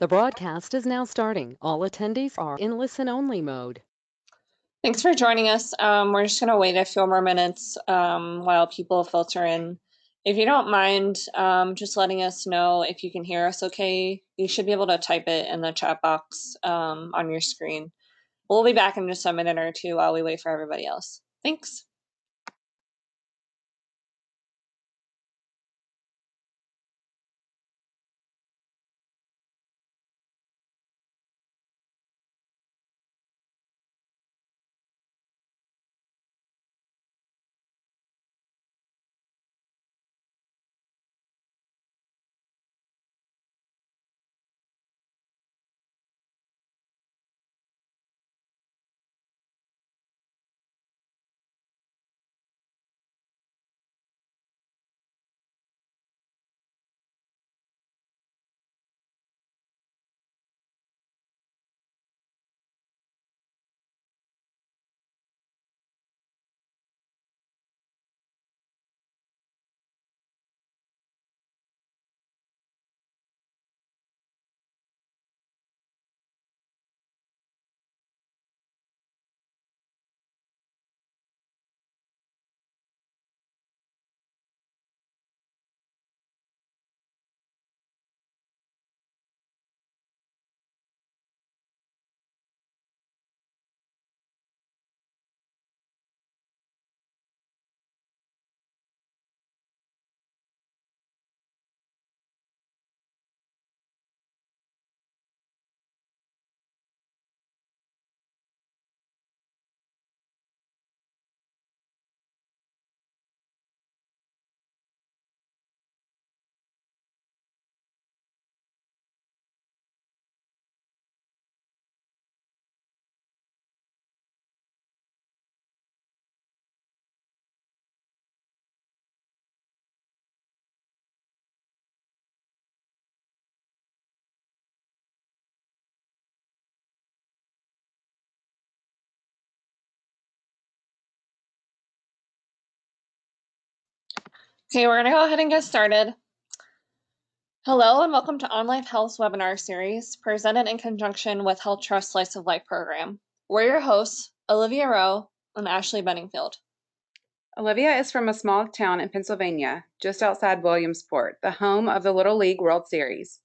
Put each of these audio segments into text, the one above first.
The broadcast is now starting. All attendees are in listen-only mode. Thanks for joining us. We're just going to wait a few more minutes while people filter in. If you don't mind just letting us know if you can hear us okay, you should be able to type it in the chat box on your screen. We'll be back in just a minute or two while we wait for everybody else. Thanks. Okay, we're going to go ahead and get started. Hello and welcome to Onlife Health's webinar series, presented in conjunction with HealthTrust Slice of Life program. We're your hosts, Olivia Rowe and Ashley Benningfield. Olivia is from a small town in Pennsylvania, just outside Williamsport, the home of the Little League World Series.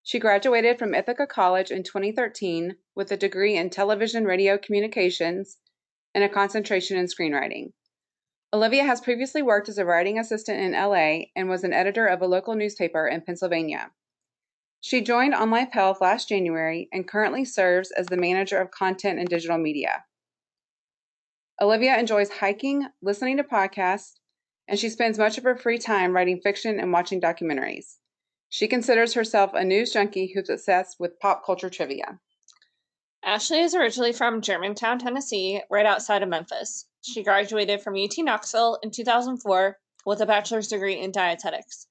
She graduated from Ithaca College in 2013 with a degree in television radio communications and a concentration in screenwriting. Olivia has previously worked as a writing assistant in LA and was an editor of a local newspaper in Pennsylvania. She joined Onlife Health last January and currently serves as the manager of content and digital media. Olivia enjoys hiking, listening to podcasts, and she spends much of her free time writing fiction and watching documentaries. She considers herself a news junkie who's obsessed with pop culture trivia. Ashley is originally from Germantown, Tennessee, right outside of Memphis. She graduated from UT Knoxville in 2004 with a bachelor's degree in dietetics.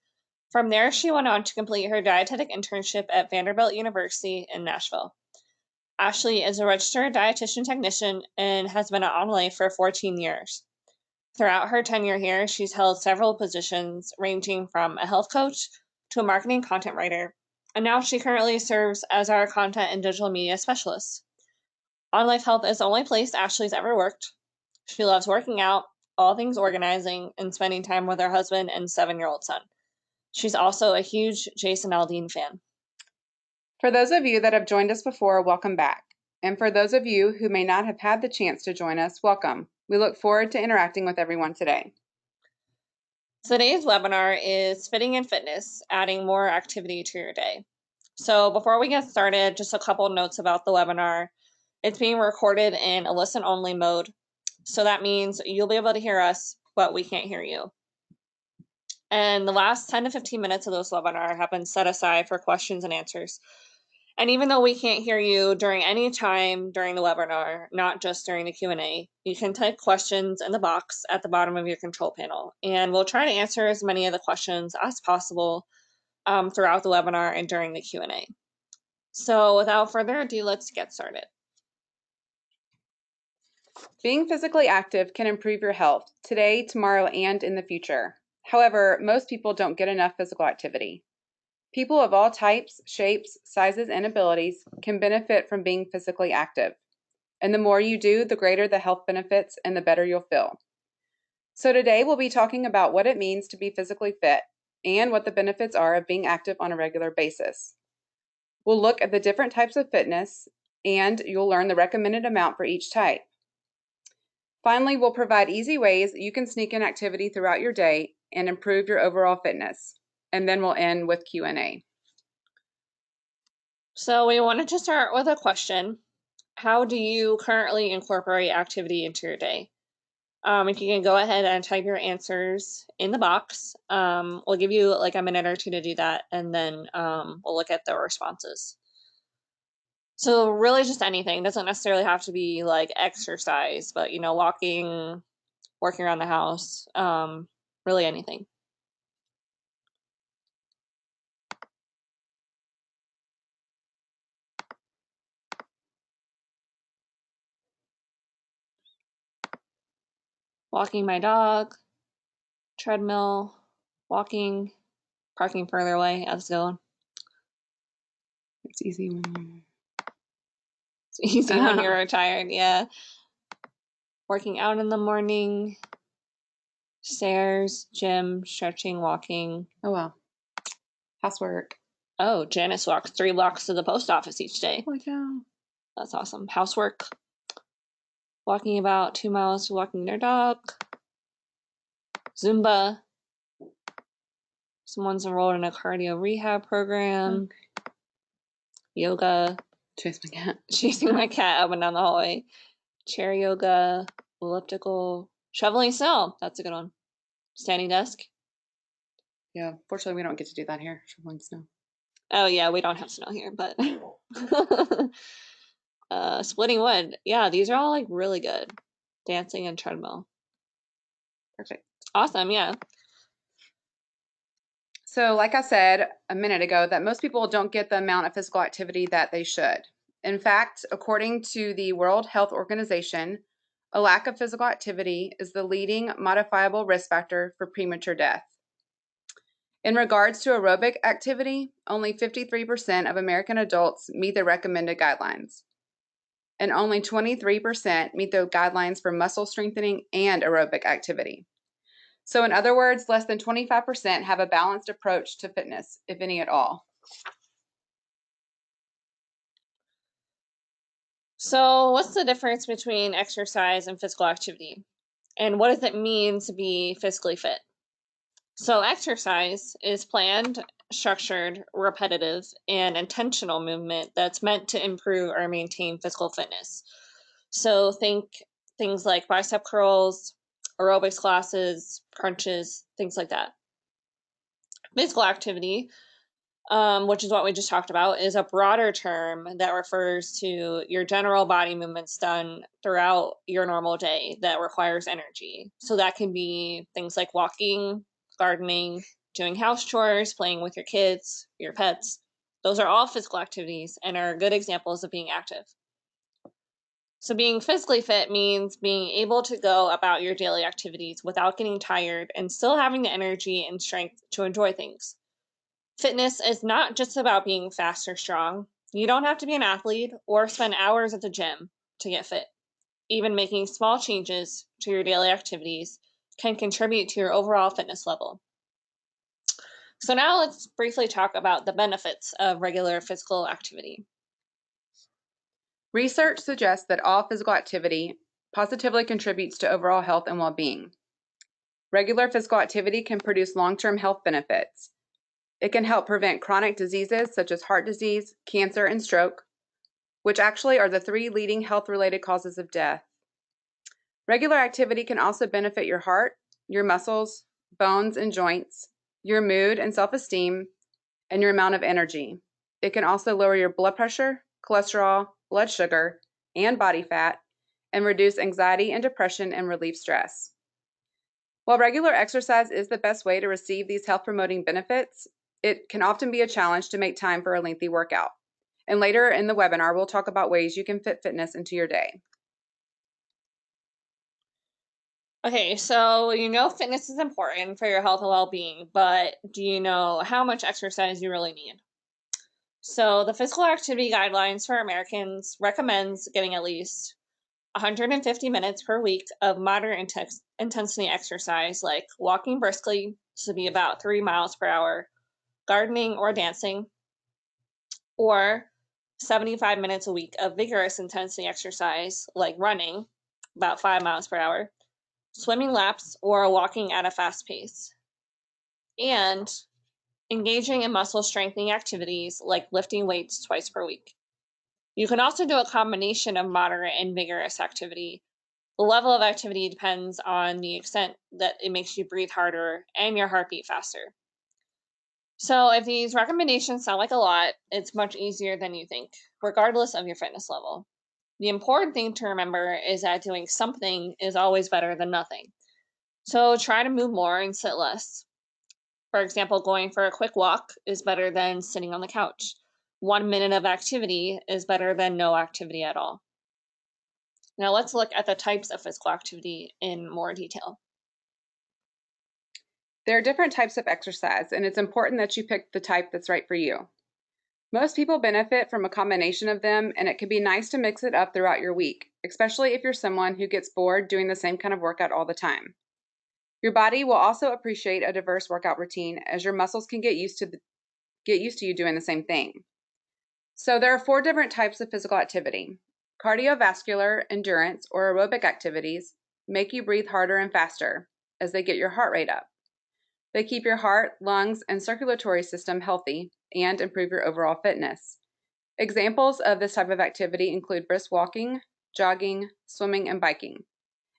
From there, she went on to complete her dietetic internship at Vanderbilt University in Nashville. Ashley is a registered dietitian technician and has been at Onlife for 14 years. Throughout her tenure here, she's held several positions ranging from a health coach to a marketing content writer, and now she currently serves as our content and digital media specialist. Onlife Health is the only place Ashley's ever worked. She loves working out, all things organizing, and spending time with her husband and 7-year-old son. She's also a huge Jason Aldean fan. For those of you that have joined us before, welcome back. And for those of you who may not have had the chance to join us, welcome. We look forward to interacting with everyone today. Today's webinar is Fitting in Fitness, adding more activity to your day. So before we get started, just a couple notes about the webinar. It's being recorded in a listen-only mode. So that means you'll be able to hear us, but we can't hear you. And the last 10 to 15 minutes of this webinar have been set aside for questions and answers. And even though we can't hear you during any time during the webinar, not just during the Q&A, you can type questions in the box at the bottom of your control panel. And we'll try to answer as many of the questions as possible throughout the webinar and during the Q&A. So without further ado, let's get started. Being physically active can improve your health today, tomorrow, and in the future. However, most people don't get enough physical activity. People of all types, shapes, sizes, and abilities can benefit from being physically active. And the more you do, the greater the health benefits and the better you'll feel. So today we'll be talking about what it means to be physically fit and what the benefits are of being active on a regular basis. We'll look at the different types of fitness, and you'll learn the recommended amount for each type. Finally, we'll provide easy ways that you can sneak in activity throughout your day and improve your overall fitness. And then we'll end with Q&A. So we wanted to start with a question. How do you currently incorporate activity into your day? If you can go ahead and type your answers in the box, we'll give you like a minute or two to do that, and then we'll look at the responses. So really just anything. It doesn't necessarily have to be like exercise, but walking, working around the house, really anything. Walking my dog, treadmill, walking, parking further away. Let's go. It's easy when It's easy when you're retired, yeah. Working out in the morning, stairs, gym, stretching, walking. Oh, wow. Housework. Oh, Janice walks 3 blocks to the post office each day. Oh, yeah. That's awesome. Housework. Walking about 2 miles to walking their dog. Zumba. Someone's enrolled in a cardio rehab program. Okay. Yoga. Chasing my cat. Chasing my cat up and down the hallway. Chair yoga. Elliptical. Shoveling snow. That's a good one. Standing desk. Yeah, fortunately we don't get to do that here, shoveling snow. Oh yeah, we don't have snow here, but splitting wood. Yeah, these are all like really good. Dancing and treadmill. Perfect. Awesome, yeah. So like I said a minute ago, that most people don't get the amount of physical activity that they should. In fact, according to the World Health Organization, a lack of physical activity is the leading modifiable risk factor for premature death. In regards to aerobic activity, only 53% of American adults meet the recommended guidelines, and only 23% meet the guidelines for muscle strengthening and aerobic activity. So in other words, less than 25% have a balanced approach to fitness, if any at all. So what's the difference between exercise and physical activity? And what does it mean to be physically fit? So exercise is planned, structured, repetitive, and intentional movement that's meant to improve or maintain physical fitness. So think things like bicep curls, aerobics classes, crunches, things like that. Physical activity, which is what we just talked about, is a broader term that refers to your general body movements done throughout your normal day that requires energy. So that can be things like walking, gardening, doing house chores, playing with your kids, your pets. Those are all physical activities and are good examples of being active. So being physically fit means being able to go about your daily activities without getting tired and still having the energy and strength to enjoy things. Fitness is not just about being fast or strong. You don't have to be an athlete or spend hours at the gym to get fit. Even making small changes to your daily activities can contribute to your overall fitness level. So now let's briefly talk about the benefits of regular physical activity. Research suggests that all physical activity positively contributes to overall health and well-being. Regular physical activity can produce long-term health benefits. It can help prevent chronic diseases such as heart disease, cancer, and stroke, which actually are the 3 leading health-related causes of death. Regular activity can also benefit your heart, your muscles, bones, and joints, your mood and self-esteem, and your amount of energy. It can also lower your blood pressure, cholesterol, blood sugar, and body fat, and reduce anxiety and depression and relieve stress. While regular exercise is the best way to receive these health-promoting benefits, it can often be a challenge to make time for a lengthy workout. And later in the webinar, we'll talk about ways you can fit fitness into your day. Okay, so you know fitness is important for your health and well-being, but do you know how much exercise you really need? So the physical activity guidelines for Americans recommends getting at least 150 minutes per week of moderate intensity exercise, like walking briskly, this would be about 3 miles per hour, gardening or dancing, or 75 minutes a week of vigorous intensity exercise, like running, about 5 miles per hour, swimming laps, or walking at a fast pace, and engaging in muscle strengthening activities like lifting weights twice per week. You can also do a combination of moderate and vigorous activity. The level of activity depends on the extent that it makes you breathe harder and your heartbeat faster. So, if these recommendations sound like a lot, it's much easier than you think, regardless of your fitness level. The important thing to remember is that doing something is always better than nothing. So, try to move more and sit less. For example, going for a quick walk is better than sitting on the couch. 1 minute of activity is better than no activity at all. Now, let's look at the types of physical activity in more detail. There are different types of exercise, and it's important that you pick the type that's right for you. Most people benefit from a combination of them, and it can be nice to mix it up throughout your week, especially if you're someone who gets bored doing the same kind of workout all the time. Your body will also appreciate a diverse workout routine, as your muscles can get used to you doing the same thing. So there are 4 different types of physical activity. Cardiovascular, endurance, or aerobic activities make you breathe harder and faster as they get your heart rate up. They keep your heart, lungs, and circulatory system healthy and improve your overall fitness. Examples of this type of activity include brisk walking, jogging, swimming, and biking,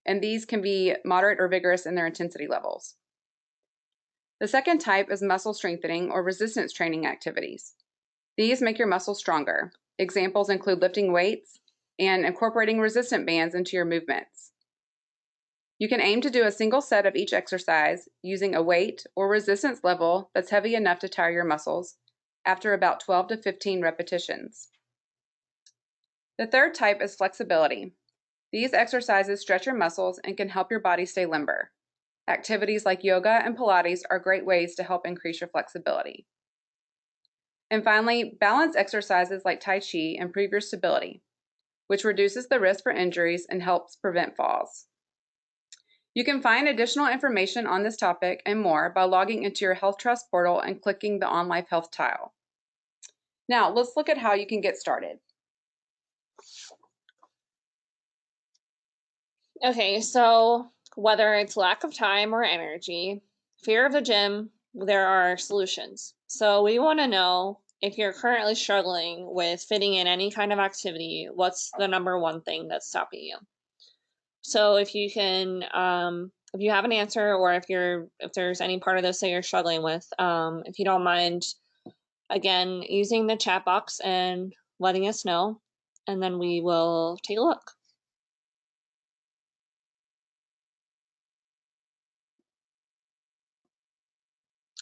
and these can be moderate or vigorous in their intensity levels. The second type is muscle strengthening or resistance training activities. These make your muscles stronger. Examples include lifting weights and incorporating resistant bands into your movements. You can aim to do a single set of each exercise using a weight or resistance level that's heavy enough to tire your muscles after about 12 to 15 repetitions. The third type is flexibility. These exercises stretch your muscles and can help your body stay limber. Activities like yoga and Pilates are great ways to help increase your flexibility. And finally, balance exercises like Tai Chi improve your stability, which reduces the risk for injuries and helps prevent falls. You can find additional information on this topic and more by logging into your HealthTrust portal and clicking the Onlife Health tile. Now, let's look at how you can get started. Okay, so whether it's lack of time or energy, fear of the gym, there are solutions. So we want to know if you're currently struggling with fitting in any kind of activity, what's the number one thing that's stopping you? So if you can, if you have an answer, or if there's any part of this that you're struggling with, if you don't mind, again, using the chat box and letting us know, and then we will take a look.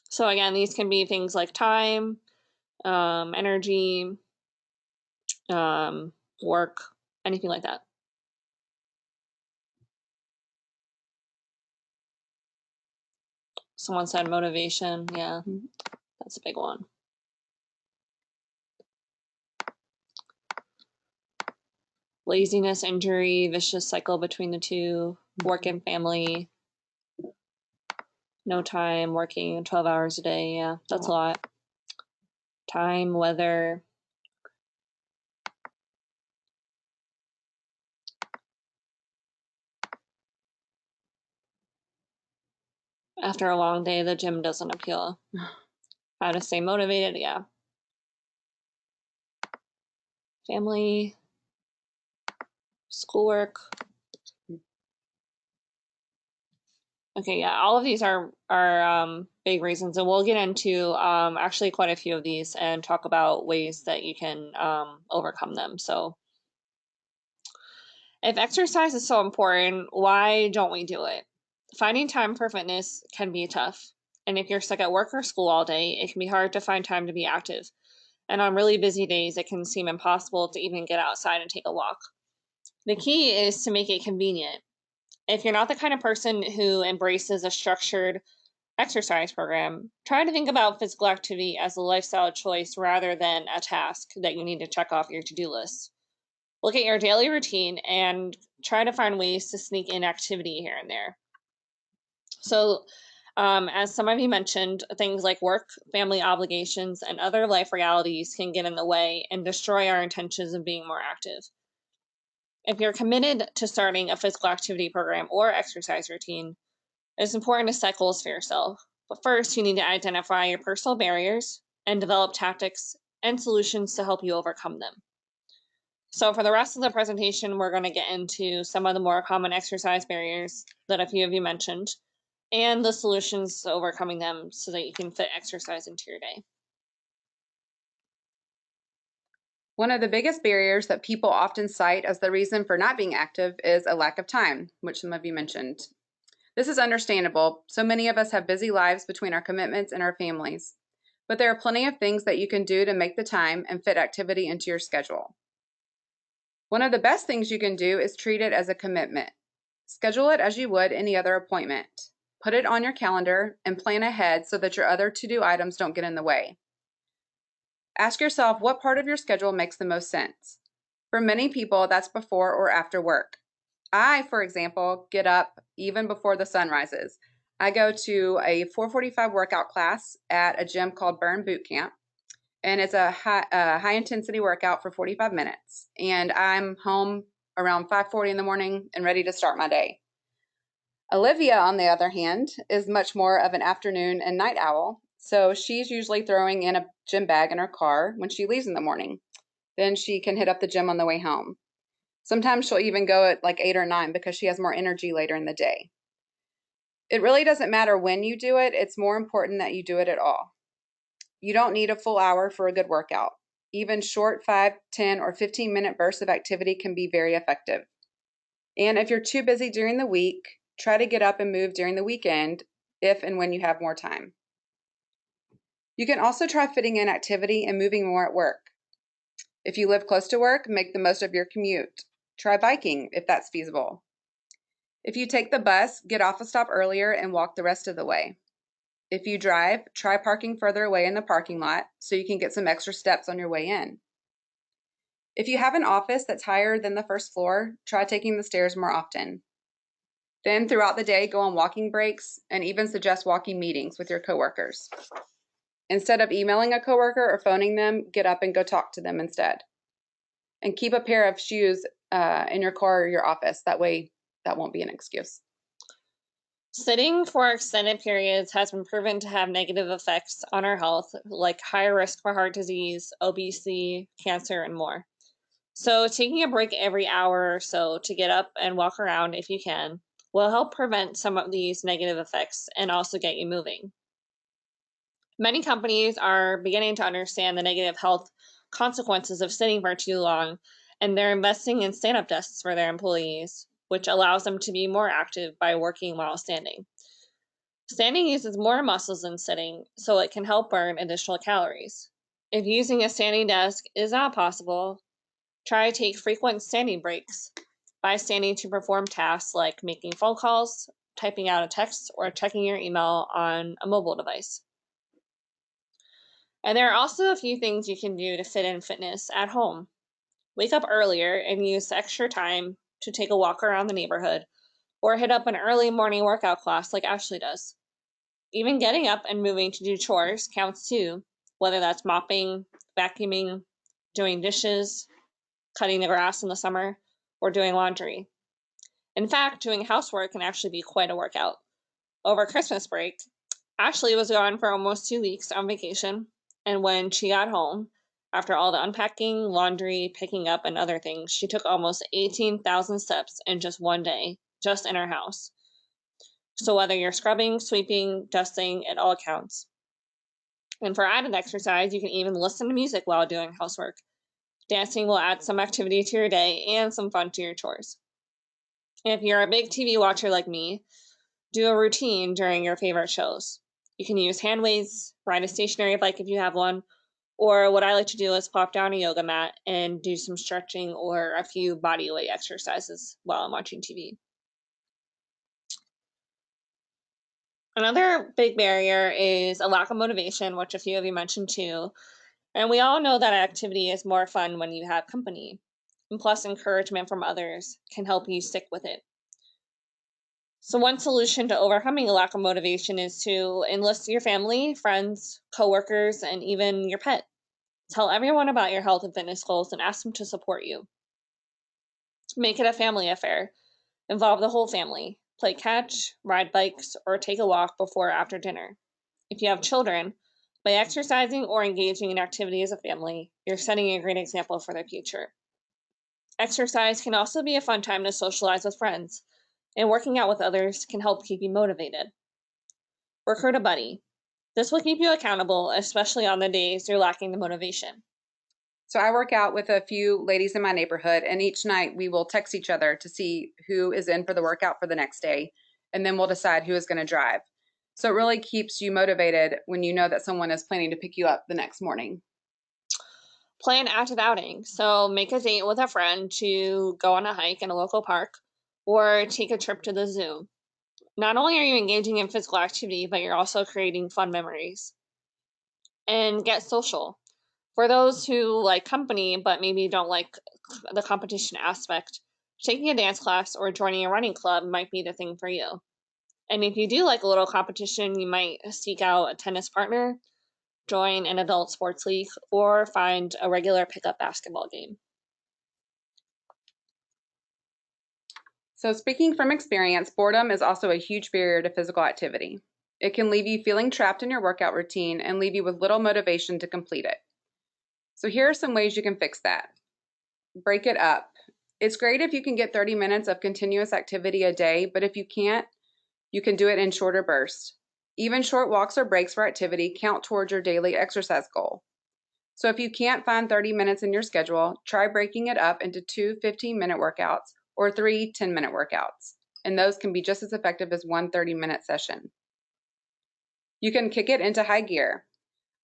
So again, these can be things like time, energy, work, anything like that. Someone said motivation. Yeah, that's a big one. Laziness, injury, vicious cycle between the two, work and family, no time, working 12 hours a day. Yeah, that's a lot. Time, weather. After a long day, the gym doesn't appeal. How to stay motivated, yeah. Family, schoolwork. Okay, yeah, all of these are big reasons, and we'll get into actually quite a few of these and talk about ways that you can overcome them. So, if exercise is so important, why don't we do it? Finding time for fitness can be tough, and if you're stuck at work or school all day, it can be hard to find time to be active. And on really busy days, it can seem impossible to even get outside and take a walk. The key is to make it convenient. If you're not the kind of person who embraces a structured exercise program, try to think about physical activity as a lifestyle choice rather than a task that you need to check off your to-do list. Look at your daily routine and try to find ways to sneak in activity here and there. So, as some of you mentioned, things like work, family obligations, and other life realities can get in the way and destroy our intentions of being more active. If you're committed to starting a physical activity program or exercise routine, it's important to set goals for yourself. But first, you need to identify your personal barriers and develop tactics and solutions to help you overcome them. So, for the rest of the presentation, we're going to get into some of the more common exercise barriers that a few of you mentioned and the solutions to overcoming them so that you can fit exercise into your day. One of the biggest barriers that people often cite as the reason for not being active is a lack of time, which some of you mentioned. This is understandable. So many of us have busy lives between our commitments and our families. But there are plenty of things that you can do to make the time and fit activity into your schedule. One of the best things you can do is treat it as a commitment. Schedule it as you would any other appointment. Put it on your calendar and plan ahead so that your other to-do items don't get in the way. Ask yourself what part of your schedule makes the most sense. For many people, that's before or after work. I, for example, get up even before the sun rises. I go to a 4:45 workout class at a gym called Burn Boot Camp, and it's a high intensity workout for 45 minutes. And I'm home around 5:40 in the morning and ready to start my day. Olivia, on the other hand, is much more of an afternoon and night owl, so she's usually throwing in a gym bag in her car when she leaves in the morning. Then she can hit up the gym on the way home. Sometimes she'll even go at like 8 or 9 because she has more energy later in the day. It really doesn't matter when you do it, it's more important that you do it at all. You don't need a full hour for a good workout. Even short 5, 10, or 15-minute bursts of activity can be very effective. And if you're too busy during the week, try to get up and move during the weekend if and when you have more time. You can also try fitting in activity and moving more at work. If you live close to work, make the most of your commute. Try biking if that's feasible. If you take the bus, get off a stop earlier and walk the rest of the way. If you drive, try parking further away in the parking lot so you can get some extra steps on your way in. If you have an office that's higher than the first floor, try taking the stairs more often. Then throughout the day, go on walking breaks and even suggest walking meetings with your coworkers. Instead of emailing a coworker or phoning them, get up and go talk to them instead. And keep a pair of shoes in your car or your office. That way, that won't be an excuse. Sitting for extended periods has been proven to have negative effects on our health, like higher risk for heart disease, obesity, cancer, and more. So, taking a break every hour or so to get up and walk around if you can will help prevent some of these negative effects and also get you moving. Many companies are beginning to understand the negative health consequences of sitting for too long, and they're investing in stand-up desks for their employees, which allows them to be more active by working while standing. Standing uses more muscles than sitting, so it can help burn additional calories. If using a standing desk is not possible, try to take frequent standing breaks by standing to perform tasks like making phone calls, typing out a text, or checking your email on a mobile device. And there are also a few things you can do to fit in fitness at home. Wake up earlier and use extra time to take a walk around the neighborhood or hit up an early morning workout class like Ashley does. Even getting up and moving to do chores counts too, whether that's mopping, vacuuming, doing dishes, cutting the grass in the summer, or doing laundry. In fact, doing housework can actually be quite a workout. Over Christmas break, Ashley was gone for almost 2 weeks on vacation, and when she got home, after all the unpacking, laundry, picking up, and other things, she took almost 18,000 steps in just one day, just in her house. So whether you're scrubbing, sweeping, dusting, it all counts. And for added exercise, you can even listen to music while doing housework. Dancing will add some activity to your day and some fun to your chores. If you're a big TV watcher like me, do a routine during your favorite shows. You can use hand weights, ride a stationary bike if you have one, or what I like to do is pop down a yoga mat and do some stretching or a few body weight exercises while I'm watching TV. Another big barrier is a lack of motivation, which a few of you mentioned too. And we all know that activity is more fun when you have company. And plus, encouragement from others can help you stick with it. So, one solution to overcoming a lack of motivation is to enlist your family, friends, coworkers, and even your pet. Tell everyone about your health and fitness goals and ask them to support you. Make it a family affair. Involve the whole family. Play catch, ride bikes, or take a walk before or after dinner. If you have children, by exercising or engaging in activity as a family, you're setting a great example for the future. Exercise can also be a fun time to socialize with friends, and working out with others can help keep you motivated. Recruit a buddy. This will keep you accountable, especially on the days you're lacking the motivation. So I work out with a few ladies in my neighborhood, and each night we will text each other to see who is in for the workout for the next day, and then we'll decide who is going to drive. So it really keeps you motivated when you know that someone is planning to pick you up the next morning. Plan active outing. So make a date with a friend to go on a hike in a local park or take a trip to the zoo. Not only are you engaging in physical activity, but you're also creating fun memories. And get social. For those who like company but maybe don't like the competition aspect, taking a dance class or joining a running club might be the thing for you. And if you do like a little competition, you might seek out a tennis partner, join an adult sports league, or find a regular pickup basketball game. So speaking from experience, boredom is also a huge barrier to physical activity. It can leave you feeling trapped in your workout routine and leave you with little motivation to complete it. So here are some ways you can fix that. Break it up. It's great if you can get 30 minutes of continuous activity a day, but if you can't, you can do it in shorter bursts. Even short walks or breaks for activity count towards your daily exercise goal. So if you can't find 30 minutes in your schedule, try breaking it up into 2 15-minute workouts or 3 10-minute workouts, and those can be just as effective as one 30-minute session. You can kick it into high gear.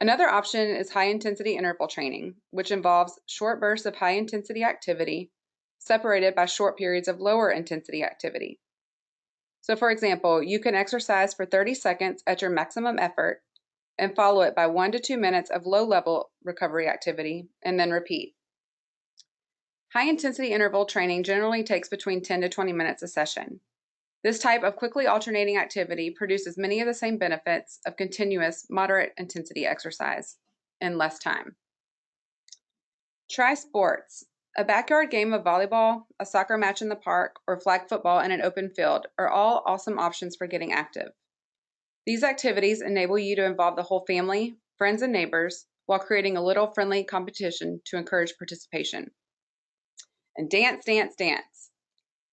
Another option is high-intensity interval training, which involves short bursts of high-intensity activity separated by short periods of lower-intensity activity. So for example, you can exercise for 30 seconds at your maximum effort and follow it by 1 to 2 minutes of low-level recovery activity, and then repeat. High-intensity interval training generally takes between 10 to 20 minutes a session. This type of quickly alternating activity produces many of the same benefits of continuous, moderate-intensity exercise in less time. Try sports. A backyard game of volleyball, a soccer match in the park, or flag football in an open field are all awesome options for getting active. These activities enable you to involve the whole family, friends, and neighbors while creating a little friendly competition to encourage participation. And dance, dance, dance.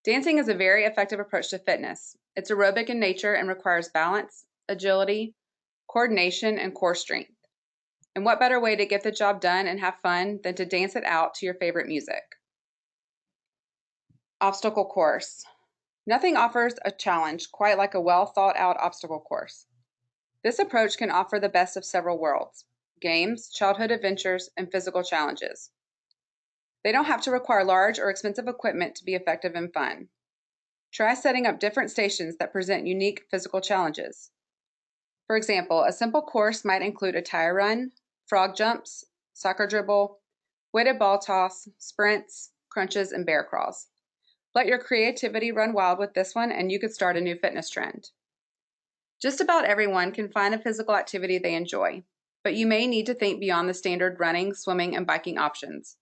Dancing is a very effective approach to fitness. It's aerobic in nature and requires balance, agility, coordination, and core strength. And what better way to get the job done and have fun than to dance it out to your favorite music? Obstacle course. Nothing offers a challenge quite like a well thought out obstacle course. This approach can offer the best of several worlds: games, childhood adventures, and physical challenges. They don't have to require large or expensive equipment to be effective and fun. Try setting up different stations that present unique physical challenges. For example, a simple course might include a tire run, frog jumps, soccer dribble, weighted ball toss, sprints, crunches, and bear crawls. Let your creativity run wild with this one, and you could start a new fitness trend. Just about everyone can find a physical activity they enjoy, but you may need to think beyond the standard running, swimming, and biking options.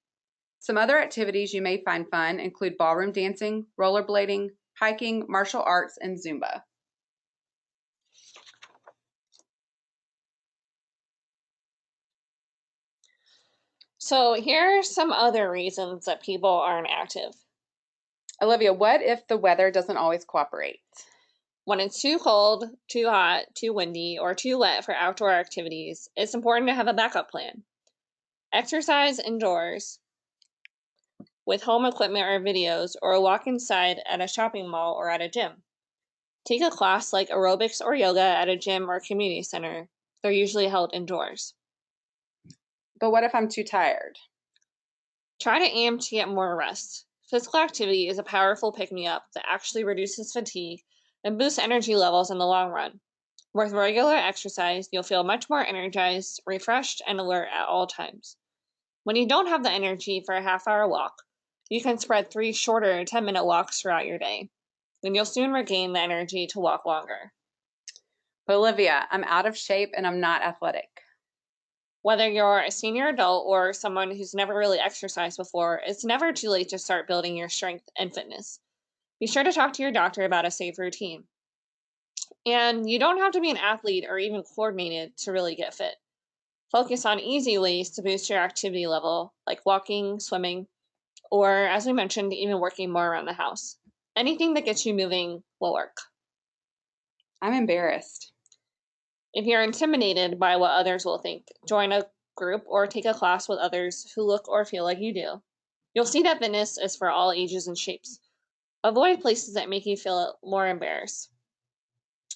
Some other activities you may find fun include ballroom dancing, rollerblading, hiking, martial arts, and Zumba. So here are some other reasons that people aren't active. Olivia, what if the weather doesn't always cooperate? When it's too cold, too hot, too windy, or too wet for outdoor activities, it's important to have a backup plan. Exercise indoors with home equipment or videos, or walk inside at a shopping mall or at a gym. Take a class like aerobics or yoga at a gym or community center. They're usually held indoors. But what if I'm too tired? Try to aim to get more rest. Physical activity is a powerful pick-me-up that actually reduces fatigue and boosts energy levels in the long run. With regular exercise, you'll feel much more energized, refreshed, and alert at all times. When you don't have the energy for a half-hour walk, you can spread 3 shorter 10-minute walks throughout your day, and you'll soon regain the energy to walk longer. Olivia, I'm out of shape and I'm not athletic. Whether you're a senior adult or someone who's never really exercised before, it's never too late to start building your strength and fitness. Be sure to talk to your doctor about a safe routine. And you don't have to be an athlete or even coordinated to really get fit. Focus on easy ways to boost your activity level, like walking, swimming, or as we mentioned, even working more around the house. Anything that gets you moving will work. I'm embarrassed. If you're intimidated by what others will think, join a group or take a class with others who look or feel like you do. You'll see that fitness is for all ages and shapes. Avoid places that make you feel more embarrassed.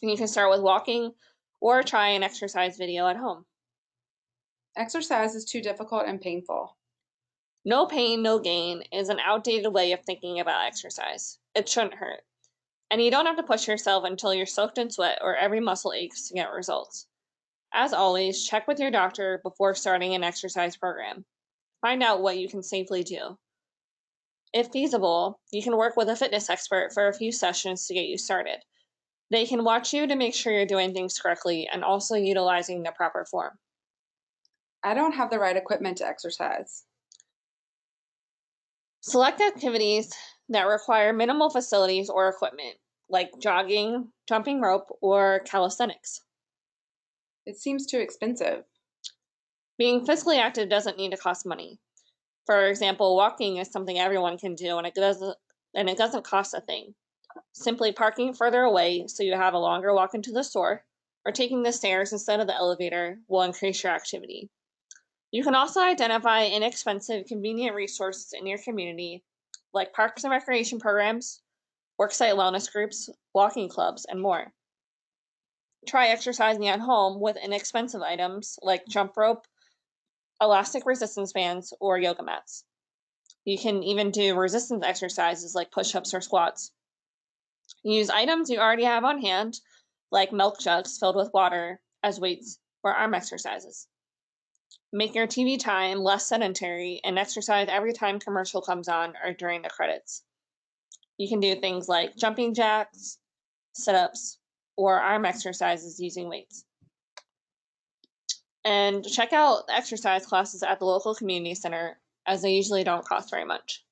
And you can start with walking or try an exercise video at home. Exercise is too difficult and painful. No pain, no gain is an outdated way of thinking about exercise. It shouldn't hurt. And you don't have to push yourself until you're soaked in sweat or every muscle aches to get results. As always, check with your doctor before starting an exercise program. Find out what you can safely do. If feasible, you can work with a fitness expert for a few sessions to get you started. They can watch you to make sure you're doing things correctly and also utilizing the proper form. I don't have the right equipment to exercise. Select activities that require minimal facilities or equipment, like jogging, jumping rope, or calisthenics. It seems too expensive. Being physically active doesn't need to cost money. For example, walking is something everyone can do and it doesn't cost a thing. Simply parking further away so you have a longer walk into the store or taking the stairs instead of the elevator will increase your activity. You can also identify inexpensive, convenient resources in your community like parks and recreation programs, worksite wellness groups, walking clubs, and more. Try exercising at home with inexpensive items like jump rope, elastic resistance bands, or yoga mats. You can even do resistance exercises like push-ups or squats. Use items you already have on hand, like milk jugs filled with water, as weights for arm exercises. Make your TV time less sedentary and exercise every time commercial comes on or during the credits. You can do things like jumping jacks, sit-ups, or arm exercises using weights. And check out exercise classes at the local community center, as they usually don't cost very much.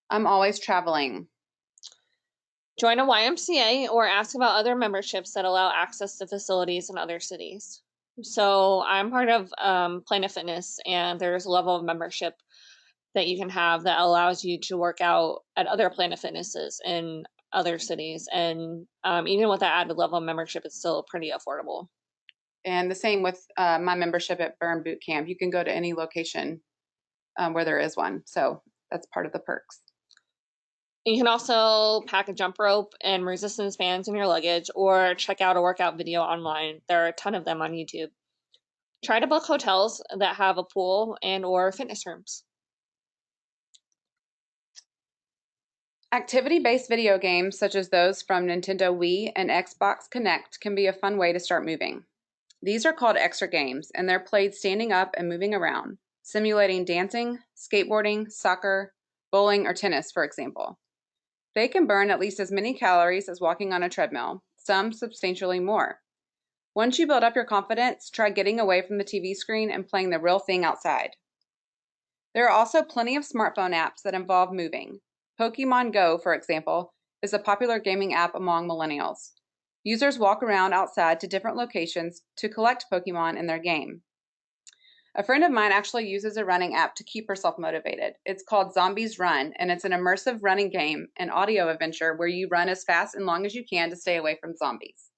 I'm always traveling. Join a YMCA or ask about other memberships that allow access to facilities in other cities. So I'm part of Planet Fitness, and there's a level of membership that you can have that allows you to work out at other Planet Fitnesses in other cities. And even with that added level of membership, it's still pretty affordable. And the same with my membership at Burn Boot Camp. You can go to any location where there is one. So that's part of the perks. You can also pack a jump rope and resistance bands in your luggage or check out a workout video online. There are a ton of them on YouTube. Try to book hotels that have a pool and or fitness rooms. Activity-based video games such as those from Nintendo Wii and Xbox Connect can be a fun way to start moving. These are called extra games, and they're played standing up and moving around, simulating dancing, skateboarding, soccer, bowling, or tennis, for example. They can burn at least as many calories as walking on a treadmill, some substantially more. Once you build up your confidence, try getting away from the TV screen and playing the real thing outside. There are also plenty of smartphone apps that involve moving. Pokemon Go, for example, is a popular gaming app among millennials. Users walk around outside to different locations to collect Pokemon in their game. A friend of mine actually uses a running app to keep herself motivated. It's called Zombies Run, and it's an immersive running game and audio adventure where you run as fast and long as you can to stay away from zombies.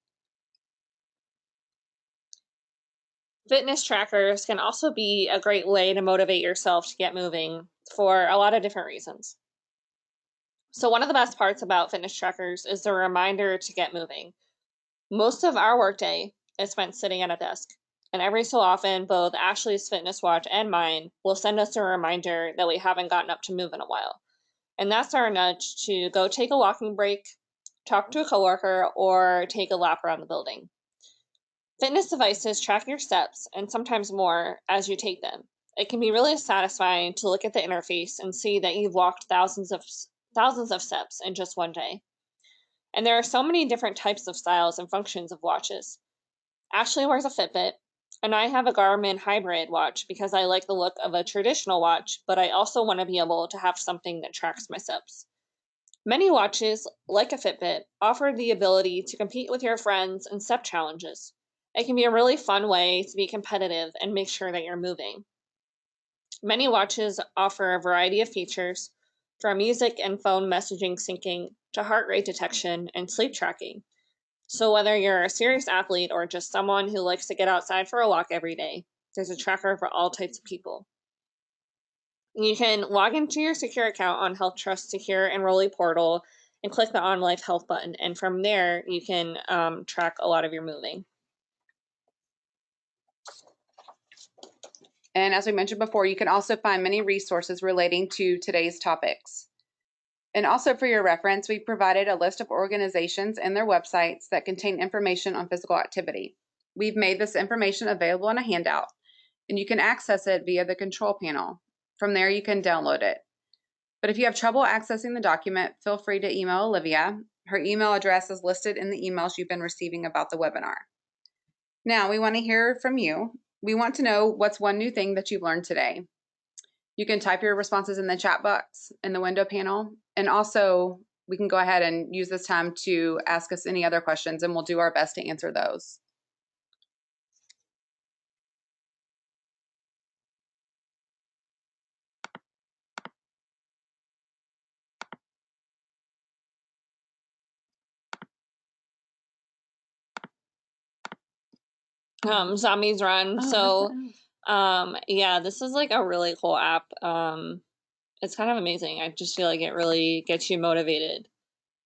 Fitness trackers can also be a great way to motivate yourself to get moving for a lot of different reasons. So one of the best parts about fitness trackers is the reminder to get moving. Most of our workday is spent sitting at a desk, and every so often, both Ashley's fitness watch and mine will send us a reminder that we haven't gotten up to move in a while. And that's our nudge to go take a walking break, talk to a coworker, or take a lap around the building. Fitness devices track your steps and sometimes more as you take them. It can be really satisfying to look at the interface and see that you've walked thousands of steps in just one day. And there are so many different types of styles and functions of watches. Ashley wears a Fitbit, and I have a Garmin hybrid watch because I like the look of a traditional watch, but I also want to be able to have something that tracks my steps. Many watches, like a Fitbit, offer the ability to compete with your friends in step challenges. It can be a really fun way to be competitive and make sure that you're moving. Many watches offer a variety of features, from music and phone messaging syncing to heart rate detection and sleep tracking. So whether you're a serious athlete or just someone who likes to get outside for a walk every day, there's a tracker for all types of people. You can log into your secure account on HealthTrust secure enrollee portal and click the Onlife Health button. And from there, you can track a lot of your moving. And as we mentioned before, you can also find many resources relating to today's topics. And also for your reference, we provided a list of organizations and their websites that contain information on physical activity. We've made this information available in a handout, and you can access it via the control panel. From there, you can download it. But if you have trouble accessing the document, feel free to email Olivia. Her email address is listed in the emails you've been receiving about the webinar. Now, we want to hear from you. We want to know what's one new thing that you've learned today. You can type your responses in the chat box in the window panel. And also, we can go ahead and use this time to ask us any other questions, and we'll do our best to answer those. Zombies Run. So, yeah, this is like a really cool app. It's kind of amazing. I just feel like it really gets you motivated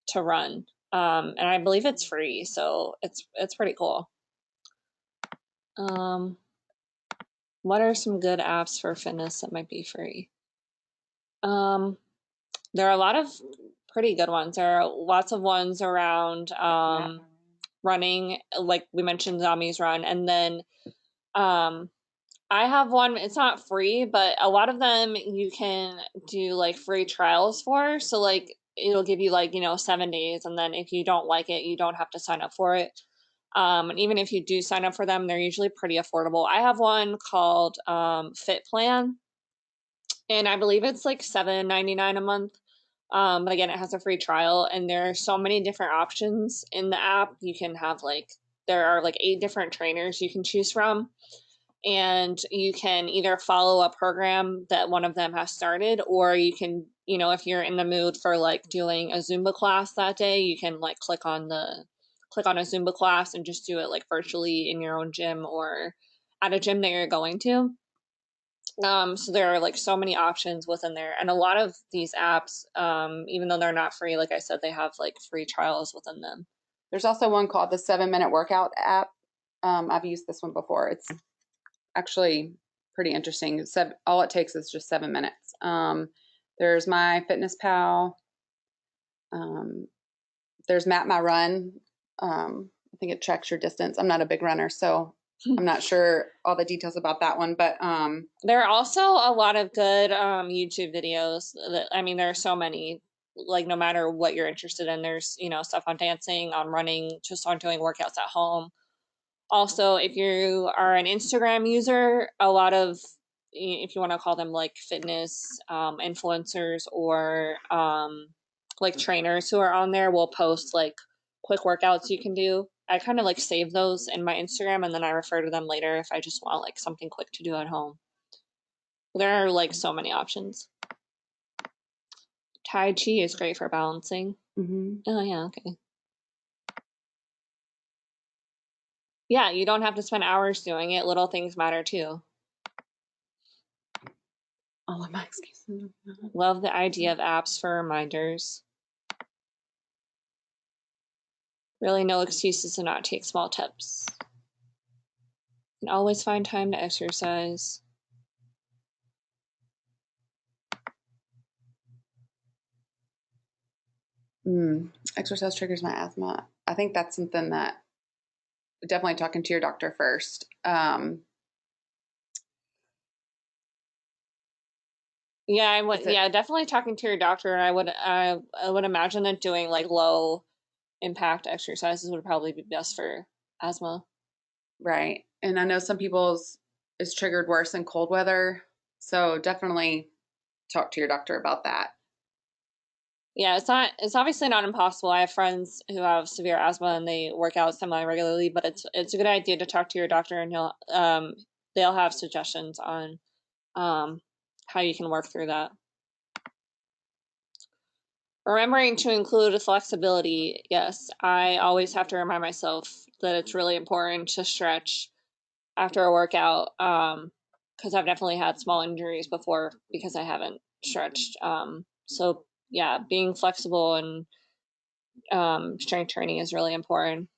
to run. And I believe it's free, so it's pretty cool. What are some good apps for fitness that might be free? There are a lot of pretty good ones. There are lots of ones around running, like we mentioned, Zombies Run, and then I have one. It's not free, but a lot of them you can do like free trials for. So like it'll give you like 7 days, and then if you don't like it, you don't have to sign up for it. And even if you do sign up for them, they're usually pretty affordable. I have one called Fit Plan, and I believe it's like $7.99 a month. But again, it has a free trial, and there are so many different options in the app. You can have there are like 8 different trainers you can choose from, and you can either follow a program that one of them has started, or you can, if you're in the mood for like doing a Zumba class that day, you can like click on a Zumba class and just do it like virtually in your own gym or at a gym that you're going to. So there are like so many options within there, and a lot of these apps, even though they're not free, like I said, they have like free trials within them. There's also one called the 7-Minute Workout app. I've used this one before. It's actually pretty interesting. All it takes is just 7 minutes. There's My Fitness Pal. There's Map My Run. I think it tracks your distance. I'm not a big runner, so I'm not sure all the details about that one, but there are also a lot of good YouTube videos. There are so many. Like no matter what you're interested in, there's stuff on dancing, on running, just on doing workouts at home. Also, if you are an Instagram user, a lot of, if you want to call them like fitness influencers or like trainers who are on there, will post like quick workouts you can do. I kind of like save those in my Instagram, and then I refer to them later if I just want like something quick to do at home. There are like so many options. Tai Chi is great for balancing. mm-hmm. Oh yeah, okay. Yeah, you don't have to spend hours doing it. Little things matter too. All of my excuses. Love the idea of apps for reminders. Really no excuses to not take small steps. And always find time to exercise. Exercise triggers my asthma. I think that's something that definitely talking to your doctor first. Yeah, Is it definitely talking to your doctor. I would imagine that doing like low impact exercises would probably be best for asthma. right? And I know some people's is triggered worse in cold weather, so definitely talk to your doctor about that. Yeah, it's obviously not impossible. I have friends who have severe asthma and they work out semi regularly, but it's a good idea to talk to your doctor and they'll have suggestions on how you can work through that. Remembering to include flexibility. Yes, I always have to remind myself that it's really important to stretch after a workout, because I've definitely had small injuries before because I haven't stretched. So yeah, being flexible and strength training is really important.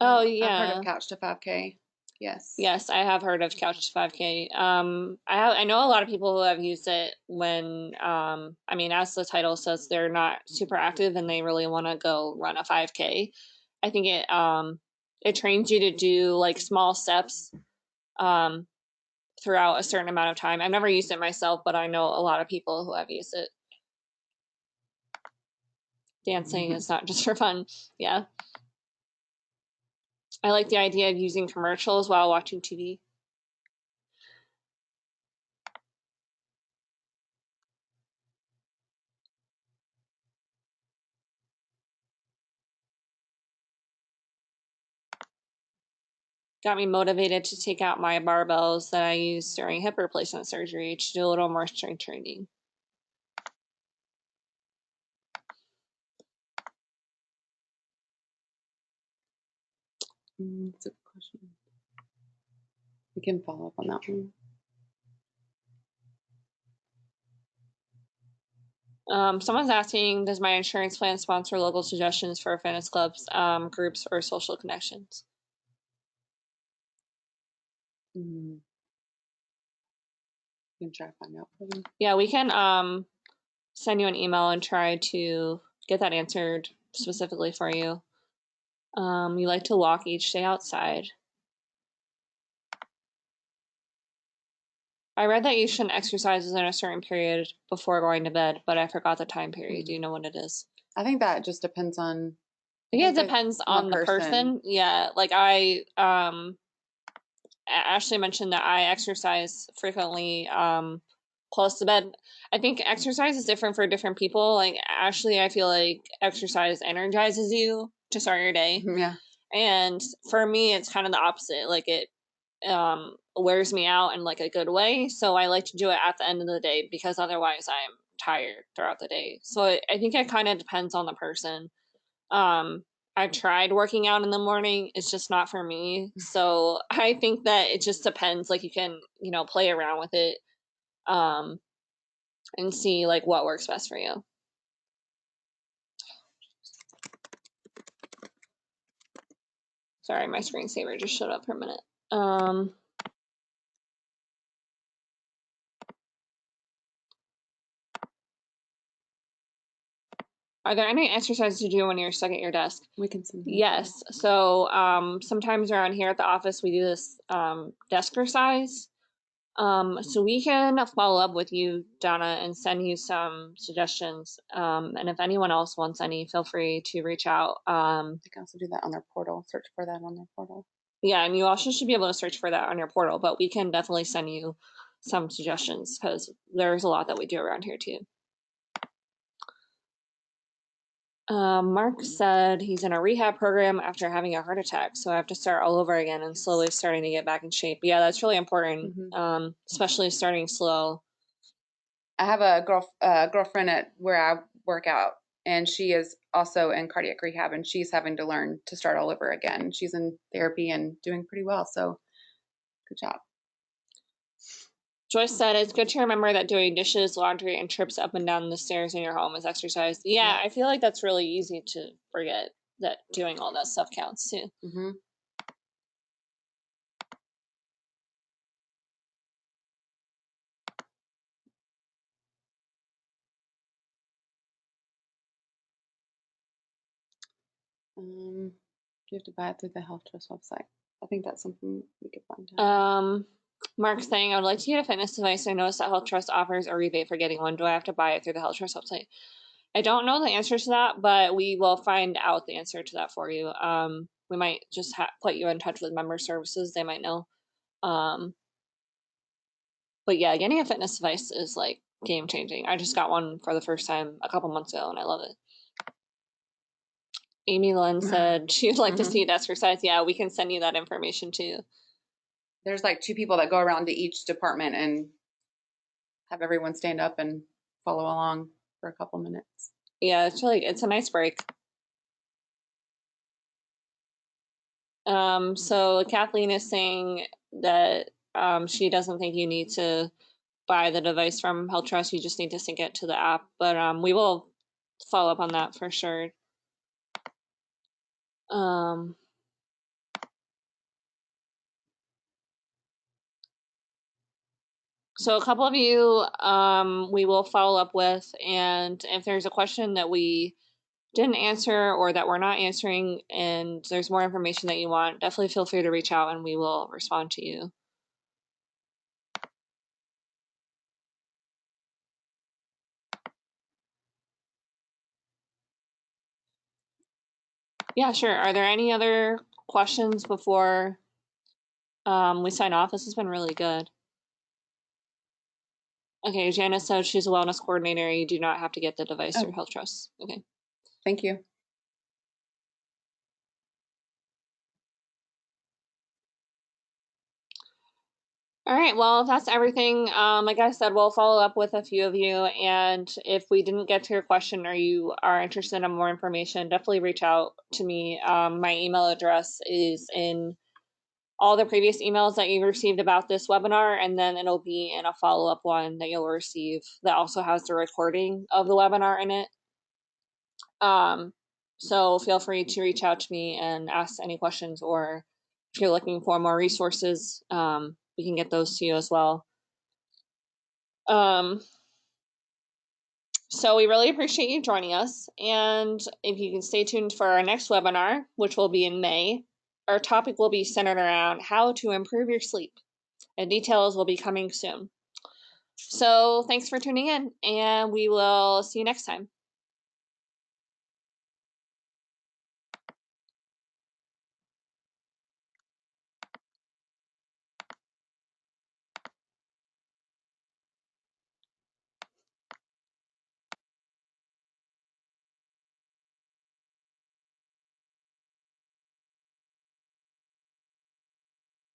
Oh I've heard of yeah. Couch to 5K. Yes. Yes, I have heard of Couch to 5K. I know a lot of people who have used it when, I mean, as the title says, they're not super active and they really want to go run a 5K. I think it trains you to do like small steps, um, throughout a certain amount of time. I've never used it myself, but I know a lot of people who have used it. Dancing is not just for fun. Yeah. I like the idea of using commercials while watching TV. Got me motivated to take out my barbells that I used during hip replacement surgery to do a little more strength training. That's a good question. We can follow up on that one. Someone's asking, does my insurance plan sponsor local suggestions for fitness clubs, groups, or social connections? You can try to find out for them. Yeah, we can send you an email and try to get that answered specifically for you. You like to walk each day outside. I read that you shouldn't exercise in a certain period before going to bed, but I forgot the time period. Do you know what it is? I think that just depends on. I think it depends on the person. Yeah, like Ashley mentioned that I exercise frequently close to bed. I think exercise is different for different people. Like Ashley, I feel like exercise energizes you to start your day. Yeah. And for me, it's kind of the opposite. Like it wears me out in like a good way. So I like to do it at the end of the day because otherwise I'm tired throughout the day. So I think it kind of depends on the person. I've tried working out in the morning. It's just not for me. So I think that it just depends. Like you can, play around with it, and see like what works best for you. Sorry, my screensaver just showed up for a minute. Are there any exercises you do when you're stuck at your desk? We can send them. Yes. So sometimes around here at the office, we do this desk exercise. So we can follow up with you, Donna, and send you some suggestions. And if anyone else wants any, feel free to reach out. They can also do that on their portal. Search for that on their portal. Yeah, and you also should be able to search for that on your portal, but we can definitely send you some suggestions because there's a lot that we do around here too. Mark said he's in a rehab program after having a heart attack, so I have to start all over again and slowly starting to get back in shape. Yeah, that's really important, especially starting slow. I have a girlfriend at where I work out, and she is also in cardiac rehab, and she's having to learn to start all over again. She's in therapy and doing pretty well, so good job. Joyce said it's good to remember that doing dishes, laundry, and trips up and down the stairs in your home is exercise. Yeah, I feel like that's really easy to forget that doing all that stuff counts too. You have to buy it through the HealthTrust website. I think that's something we could find out. Mark saying, I would like to get a fitness device. I noticed that HealthTrust offers a rebate for getting one. Do I have to buy it through the HealthTrust website? I don't know the answer to that, but we will find out the answer to that for you. We might just put you in touch with member services. They might know. But yeah, getting a fitness device is like game changing. I just got one for the first time a couple months ago and I love it. Amy Lynn said she'd like to see it exercise. Yeah, we can send you that information too. There's like 2 people that go around to each department and have everyone stand up and follow along for a couple minutes. Yeah, it's a nice break. So Kathleen is saying that she doesn't think you need to buy the device from HealthTrust. You just need to sync it to the app. But we will follow up on that for sure. So a couple of you we will follow up with, and if there's a question that we didn't answer or that we're not answering and there's more information that you want, definitely feel free to reach out and we will respond to you. Yeah, sure. Are there any other questions before we sign off? This has been really good. Okay, Janice says she's a wellness coordinator. You do not have to get the device through HealthTrust. Okay. Thank you. All right, well, that's everything. Like I said, we'll follow up with a few of you, and if we didn't get to your question or you are interested in more information, definitely reach out to me. My email address is in all the previous emails that you received about this webinar, and then it'll be in a follow-up one that you'll receive that also has the recording of the webinar in it. So feel free to reach out to me and ask any questions, or if you're looking for more resources, we can get those to you as well. So we really appreciate you joining us. And if you can stay tuned for our next webinar, which will be in May, our topic will be centered around how to improve your sleep, and details will be coming soon. So thanks for tuning in, and we will see you next time.